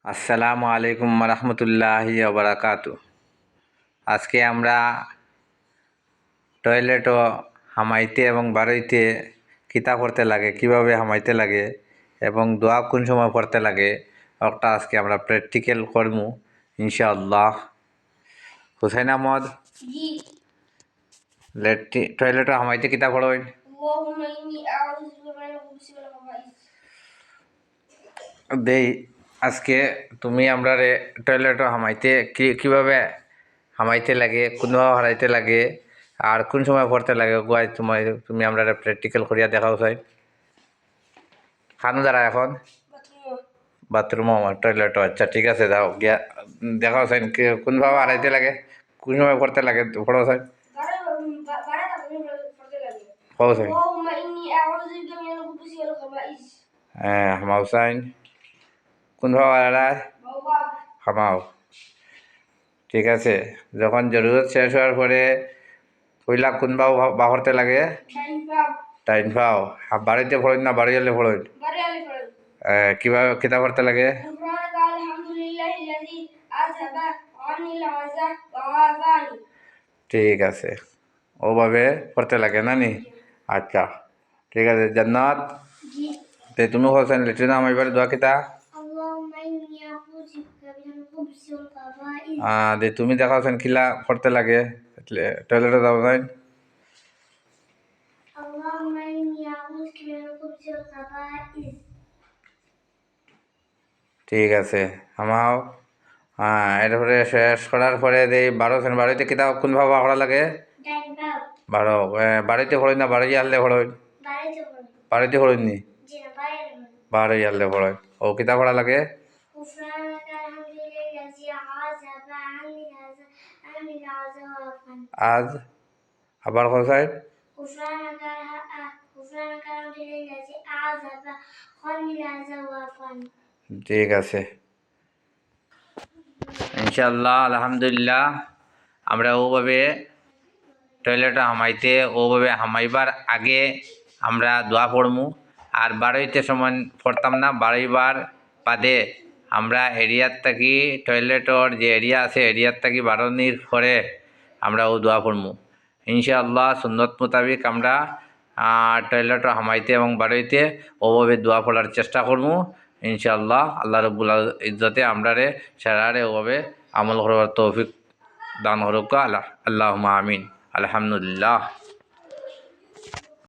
আসসালামু আলাইকুম রহমতুল্লাহি বারাকাতু। আজকে আমরা টয়লেট ও হামাইতে এবং বাড়িতে কিতা করতে লাগে, কিভাবে হামাইতে লাগে এবং দোয়া কোন সময় পড়তে লাগে ওটা আজকে আমরা প্র্যাকটিক্যাল করবো ইনশাআল্লাহ। হুসাইন আহমদ, জি। টয়লেট ও হামাইতে কিতা পড়েন? আল্লাহুম্মা ইন্নী আউযু বিকা মিনাল খুবুসি ওয়াল খাবাইস। দেই আজকে তুমি আমরা টয়লেট ও হামাইতে কিভাবে হামাইতে লাগে, কোনভাবে হারাইতে লাগে আর কোন সময় পড়তে লাগে গোয়াই তুমি আমরা প্র্যাকটিক্যাল করিয়া দেখাও চাই। খানো যারা এখন বাথরুমও আমার টয়লেটও, আচ্ছা ঠিক আছে, যাও গিয়া দেখাও চাই কোনভাবে হারাইতে লাগে, কোন সময় পড়তে লাগে পড়ো চাই, পড়ো চাই। আল্লাহুম্মা ইন্নী আউযু বিকা মিনাল খুবুসি ওয়াল খাবাইস। হ্যাঁ হামাও চাই, কোনভাবে হারায় হামাও। ঠিক আছে, যখন জরুরত শেষ হওয়ার পরে পইলা কোনভাবে বাহরতে লাগে টাইম পাও। বাড়িতে পড়েন না বাড়ি এলে পড়েন? কিভাবে কিতা করতে লাগে? ঠিক আছে, ওভাবে পড়তে লাগে না নি? আচ্ছা ঠিক আছে। জান্নাত, তে তুমি বলছেন লেট্রিন আমার দোয়া কিতা? দে তুমি দেখাওছেন কিলা করতে লাগে টয়লেটে যাও নাই? ঠিক আছে আমাও। এরপরে শেষ করার পরে বারোছেন বাড়িতে কিতা কোনভাবে করা লাগে? বারো বাড়িতে পড়েন না বাড়ি আনলে পড়েন? বাড়িতে পড়েন নি? বাড়ি আনলে পড়েন। ও কিতা পড়া লাগে? আজ আবার কোথায়? ঠিক আছে ইনশাআল্লাহ আলহামদুলিল্লাহ। আমরা ওভাবে টয়লেটে হামাইতে ওভাবে হামাইবার আগে আমরা দোয়া পড়মু, আর বাড়িতে সময় পড়তাম না। বাড়িবার বাদে আমরা এরিয়ার থাকি টয়লেটর যে এরিয়া আছে এরিয়ার থাকি বাড়নির পরে আমরা ও দোয়া পড়মু ইনশাআল্লাহ। সুন্নত মোতাবিক আমরা টয়লেটে হামাইতে এবং বাড়িতে ওভাবে দোয়া পড়ার চেষ্টা করবো ইনশাআল্লাহ। আল্লাহ রব্বুল ইজ্জতে আমরারে সারারে ওভাবে আমল করবার তৌফিক দান হরুক। আল্লাহুম্মা আমিন। আলহামদুলিল্লাহ।